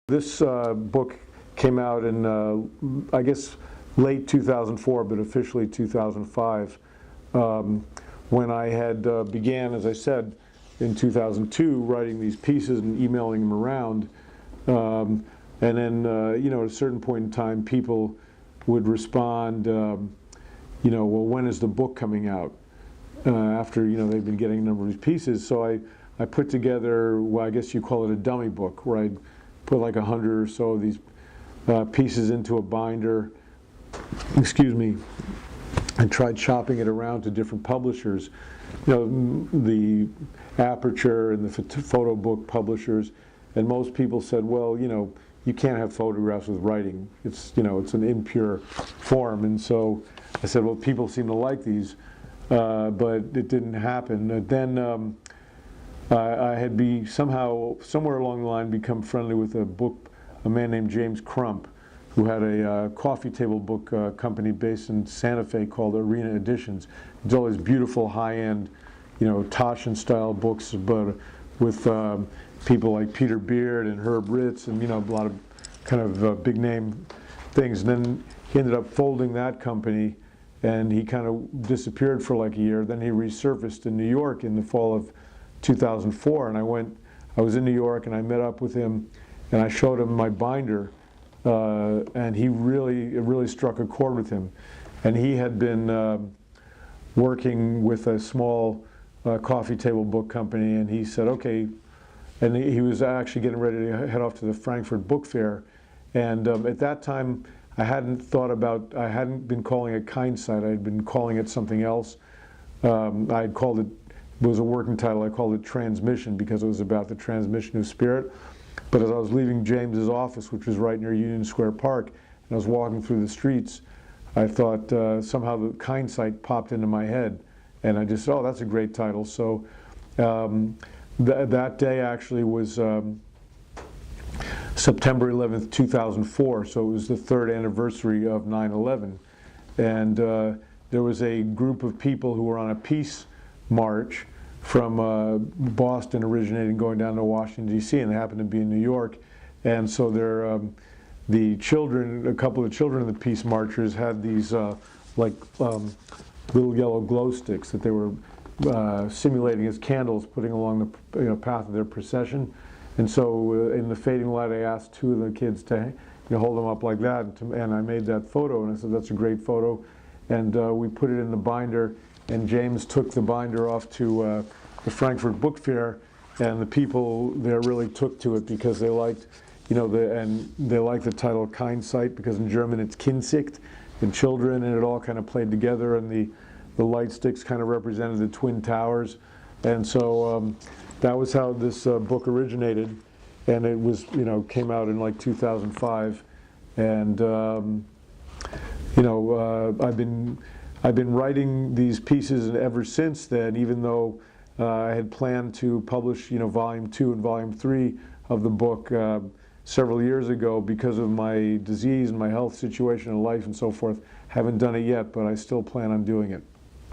This book came out in, I guess, late 2004, but officially 2005, when I had began, as I said, in 2002, writing these pieces and emailing them around. And then, at a certain point in time, people would respond, well, when is the book coming out? After, they've been getting a number of these pieces. So I put together, well, I guess you call it a dummy book, where I put like 100 or so of these pieces into a binder, and tried shopping it around to different publishers, the Aperture and the photo book publishers, and most people said, well, you can't have photographs with writing. It's, it's an impure form. And so I said, well, people seem to like these, but it didn't happen. And then I had somewhere along the line, become friendly with a man named James Crump, who had a coffee table book company based in Santa Fe called Arena Editions. It's all these beautiful high-end, Taschen-style books, but with people like Peter Beard and Herb Ritz, and a lot of kind of big-name things. And then he ended up folding that company, and he kind of disappeared for like a year. Then he resurfaced in New York in the fall of 2004, and I was in New York, and I met up with him, and I showed him my binder, and it really struck a chord with him. And he had been working with a small coffee table book company, and he said, okay, and he was actually getting ready to head off to the Frankfurt Book Fair. And at that time, I hadn't been calling it Kindsight. I had been calling it something else. I had called it was a working title. I called it Transmission, because it was about the transmission of spirit. But as I was leaving James's office, which was right near Union Square Park, and I was walking through the streets, I thought somehow the Kindsight popped into my head, and I just said, oh, that's a great title. So that day actually was September 11th, 2004, so it was the 3rd anniversary of 9/11. And there was a group of people who were on a peace march from Boston, originating, going down to Washington, D.C., and they happened to be in New York. And so the children, a couple of children of the peace marchers had these little yellow glow sticks that they were simulating as candles, putting along the path of their procession. And so in the fading light, I asked 2 of the kids to hold them up like that, and I made that photo, and I said, that's a great photo. And we put it in the binder, and James took the binder off to the Frankfurt Book Fair, and the people there really took to it, because they liked, they liked the title Kindsight, because in German it's Kinsicht, and children, and it all kind of played together, and the light sticks kind of represented the Twin Towers. And so that was how this book originated, and it was, came out in like 2005, and I've been writing these pieces ever since then, even though I had planned to publish, volume 2 and volume 3 of the book several years ago. Because of my disease and my health situation and life and so forth, haven't done it yet, but I still plan on doing it.